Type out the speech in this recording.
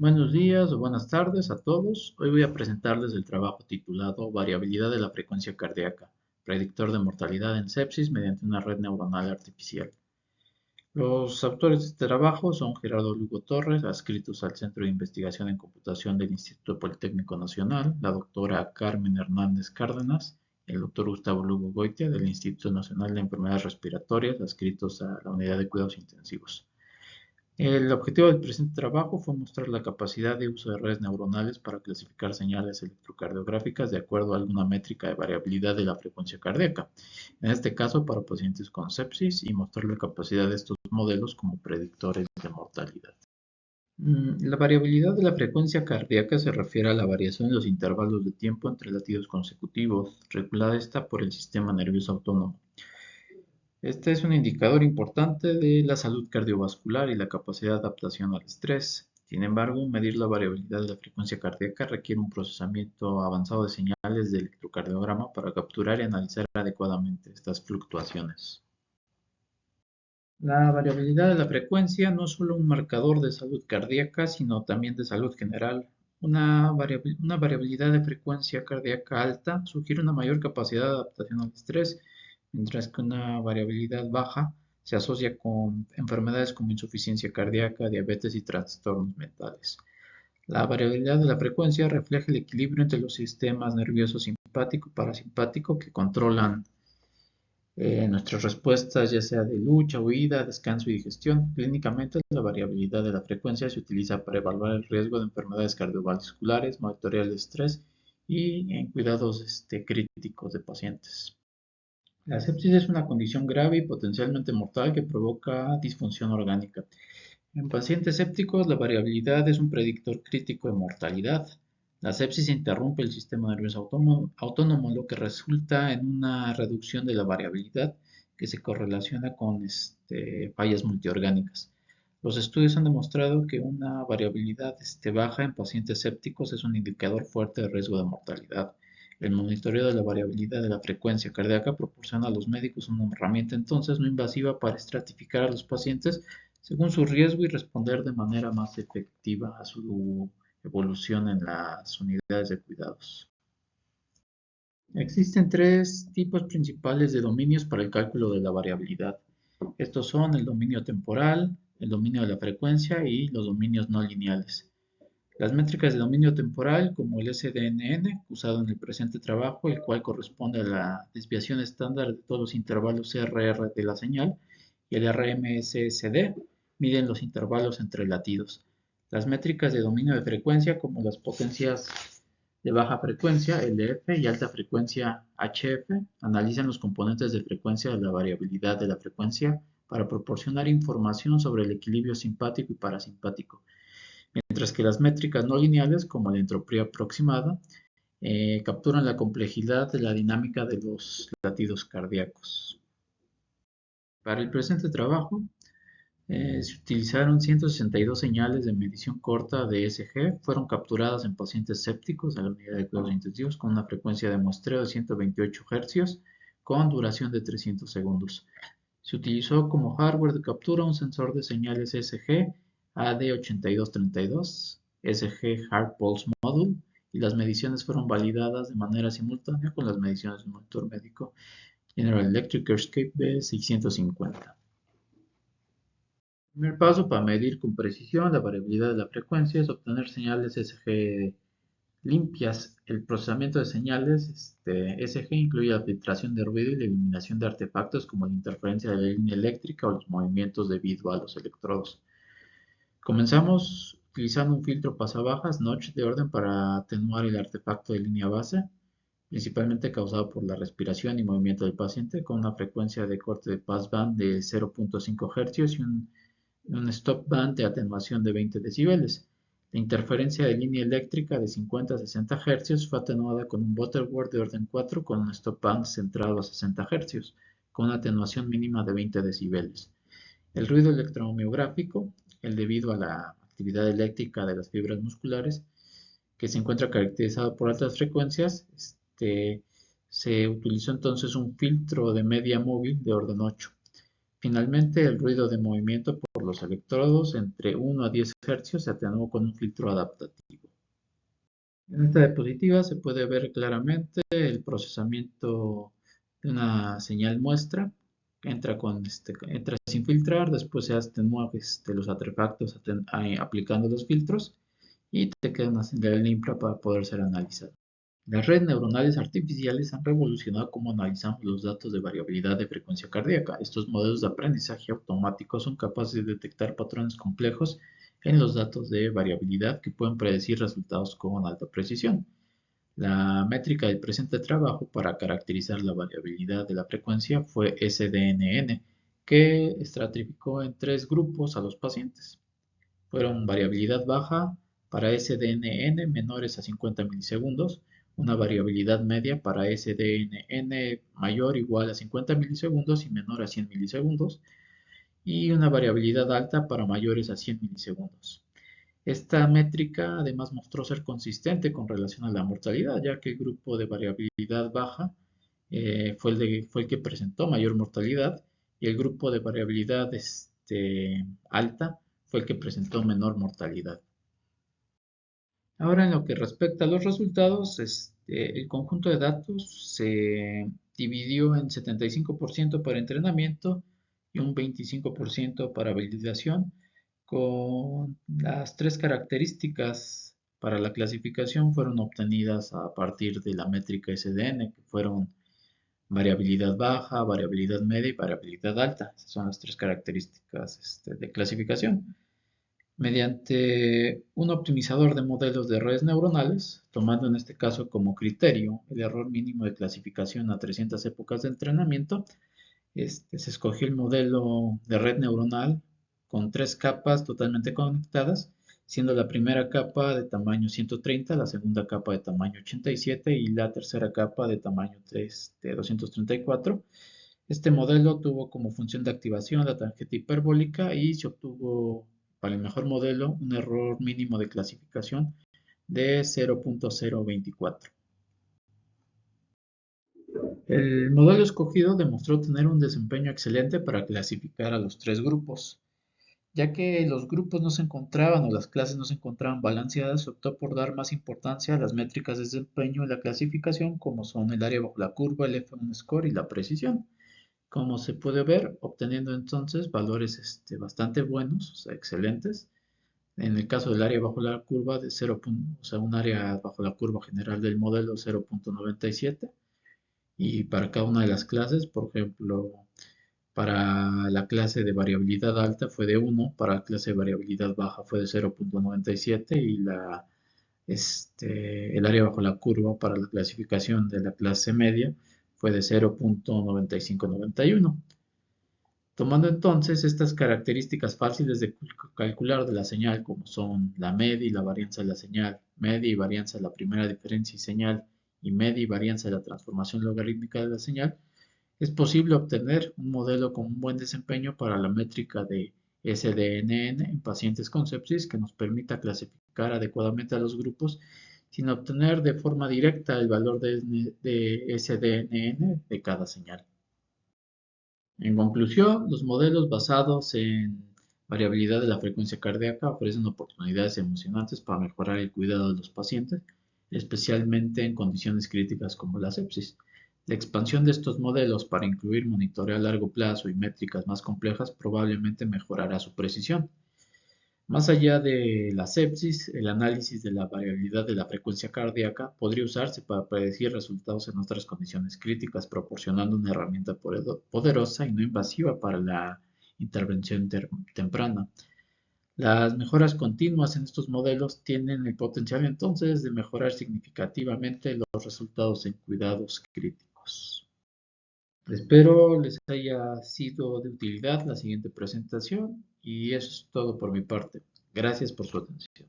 Buenos días o buenas tardes a todos. Hoy voy a presentarles el trabajo titulado Variabilidad de la frecuencia cardíaca, predictor de mortalidad en sepsis mediante una red neuronal artificial. Los autores de este trabajo son Gerardo Lugo Torres, adscritos al Centro de Investigación en Computación del Instituto Politécnico Nacional, la doctora Carmen Hernández Cárdenas y el doctor Gustavo Lugo Goitia del Instituto Nacional de Enfermedades Respiratorias, adscritos a la Unidad de Cuidados Intensivos. El objetivo del presente trabajo fue mostrar la capacidad de uso de redes neuronales para clasificar señales electrocardiográficas de acuerdo a alguna métrica de variabilidad de la frecuencia cardíaca, en este caso para pacientes con sepsis, y mostrar la capacidad de estos modelos como predictores de mortalidad. La variabilidad de la frecuencia cardíaca se refiere a la variación en los intervalos de tiempo entre latidos consecutivos, regulada esta por el sistema nervioso autónomo. Este es un indicador importante de la salud cardiovascular y la capacidad de adaptación al estrés. Sin embargo, medir la variabilidad de la frecuencia cardíaca requiere un procesamiento avanzado de señales de electrocardiograma para capturar y analizar adecuadamente estas fluctuaciones. La variabilidad de la frecuencia no es solo un marcador de salud cardíaca, sino también de salud general. Una variabilidad de frecuencia cardíaca alta sugiere una mayor capacidad de adaptación al estrés, mientras que una variabilidad baja se asocia con enfermedades como insuficiencia cardíaca, diabetes y trastornos mentales. La variabilidad de la frecuencia refleja el equilibrio entre los sistemas nerviosos simpático y parasimpático que controlan nuestras respuestas, ya sea de lucha, huida, descanso y digestión. Clínicamente, la variabilidad de la frecuencia se utiliza para evaluar el riesgo de enfermedades cardiovasculares, monitorear el estrés y en cuidados críticos de pacientes. La sepsis es una condición grave y potencialmente mortal que provoca disfunción orgánica. En pacientes sépticos, la variabilidad es un predictor crítico de mortalidad. La sepsis interrumpe el sistema nervioso autónomo, lo que resulta en una reducción de la variabilidad que se correlaciona con fallas multiorgánicas. Los estudios han demostrado que una variabilidad baja en pacientes sépticos es un indicador fuerte de riesgo de mortalidad. El monitoreo de la variabilidad de la frecuencia cardíaca proporciona a los médicos una herramienta entonces no invasiva para estratificar a los pacientes según su riesgo y responder de manera más efectiva a su evolución en las unidades de cuidados. Existen tres tipos principales de dominios para el cálculo de la variabilidad. Estos son el dominio temporal, el dominio de la frecuencia y los dominios no lineales. Las métricas de dominio temporal, como el SDNN, usado en el presente trabajo, el cual corresponde a la desviación estándar de todos los intervalos RR de la señal, y el RMSSD, miden los intervalos entre latidos. Las métricas de dominio de frecuencia, como las potencias de baja frecuencia, LF, y alta frecuencia, HF, analizan los componentes de frecuencia de la variabilidad de la frecuencia para proporcionar información sobre el equilibrio simpático y parasimpático, mientras que las métricas no lineales, como la entropía aproximada, capturan la complejidad de la dinámica de los latidos cardíacos. Para el presente trabajo, se utilizaron 162 señales de medición corta de ECG, fueron capturadas en pacientes sépticos a la unidad de cuidados intensivos con una frecuencia de muestreo de 128 Hz con duración de 300 segundos. Se utilizó como hardware de captura un sensor de señales ECG AD8232, ECG Heart Pulse Module, y las mediciones fueron validadas de manera simultánea con las mediciones del monitor médico General Electric EarthScape B650. El primer paso para medir con precisión la variabilidad de la frecuencia es obtener señales ECG limpias. El procesamiento de señales ECG incluye la filtración de ruido y la eliminación de artefactos como la interferencia de la línea eléctrica o los movimientos debido a los electrodos. Comenzamos utilizando un filtro pasabajas notch de orden para atenuar el artefacto de línea base, principalmente causado por la respiración y movimiento del paciente, con una frecuencia de corte de passband de 0.5 Hz y un stop band de atenuación de 20 decibeles. La interferencia de línea eléctrica de 50 a 60 Hz fue atenuada con un Butterworth de orden 4 con un stop band centrado a 60 Hz, con una atenuación mínima de 20 decibeles. El ruido electromiográfico, el debido a la actividad eléctrica de las fibras musculares, que se encuentra caracterizado por altas frecuencias, se utilizó entonces un filtro de media móvil de orden 8. Finalmente, el ruido de movimiento por por los electrodos entre 1 a 10 Hz se atenuó con un filtro adaptativo. En esta diapositiva se puede ver claramente el procesamiento de una señal muestra. Entra sin filtrar, después se atenúa los artefactos aplicando los filtros y te queda una señal limpia para poder ser analizada. Las redes neuronales artificiales han revolucionado cómo analizamos los datos de variabilidad de frecuencia cardíaca. Estos modelos de aprendizaje automático son capaces de detectar patrones complejos en los datos de variabilidad que pueden predecir resultados con alta precisión. La métrica del presente trabajo para caracterizar la variabilidad de la frecuencia fue SDNN, que estratificó en 3 grupos a los pacientes. Fueron variabilidad baja para SDNN menores a 50 milisegundos, una variabilidad media para SDNN mayor o igual a 50 milisegundos y menor a 100 milisegundos, y una variabilidad alta para mayores a 100 milisegundos. Esta métrica además mostró ser consistente con relación a la mortalidad, ya que el grupo de variabilidad baja fue el que presentó mayor mortalidad y el grupo de variabilidad alta fue el que presentó menor mortalidad. Ahora, en lo que respecta a los resultados, el conjunto de datos se dividió en 75% para entrenamiento y un 25% para validación, con las 3 características para la clasificación fueron obtenidas a partir de la métrica SDN, que fueron variabilidad baja, variabilidad media y variabilidad alta. Esas son las 3 características de clasificación. Mediante un optimizador de modelos de redes neuronales, tomando en este caso como criterio el error mínimo de clasificación a 300 épocas de entrenamiento, se escogió el modelo de red neuronal con 3 capas totalmente conectadas, siendo la primera capa de tamaño 130, la segunda capa de tamaño 87 y la tercera capa de tamaño 234. Este modelo tuvo como función de activación la tangente hiperbólica y se obtuvo para el mejor modelo un error mínimo de clasificación de 0.024. El modelo escogido demostró tener un desempeño excelente para clasificar a los 3 grupos. Ya que los grupos no se encontraban o las clases no se encontraban balanceadas, se optó por dar más importancia a las métricas de desempeño en la clasificación, como son el área bajo la curva, el F1 score y la precisión. Como se puede ver, obteniendo entonces valores bastante buenos, o sea, excelentes. En el caso del área bajo la curva de 0, o sea, un área bajo la curva general del modelo 0.97. Y para cada una de las clases, por ejemplo, para la clase de variabilidad alta fue de 1, para la clase de variabilidad baja fue de 0.97 y el área bajo la curva para la clasificación de la clase media fue de 0.9591. Tomando entonces estas características fáciles de calcular de la señal, como son la media y la varianza de la señal, media y varianza de la primera diferencia y señal, y media y varianza de la transformación logarítmica de la señal, es posible obtener un modelo con un buen desempeño para la métrica de SDNN en pacientes con sepsis que nos permita clasificar adecuadamente a los grupos sin obtener de forma directa el valor de SDNN de cada señal. En conclusión, los modelos basados en variabilidad de la frecuencia cardíaca ofrecen oportunidades emocionantes para mejorar el cuidado de los pacientes, especialmente en condiciones críticas como la sepsis. La expansión de estos modelos para incluir monitoreo a largo plazo y métricas más complejas probablemente mejorará su precisión. Más allá de la sepsis, el análisis de la variabilidad de la frecuencia cardíaca podría usarse para predecir resultados en otras condiciones críticas, proporcionando una herramienta poderosa y no invasiva para la intervención temprana. Las mejoras continuas en estos modelos tienen el potencial entonces de mejorar significativamente los resultados en cuidados críticos. Espero les haya sido de utilidad la siguiente presentación y eso es todo por mi parte. Gracias por su atención.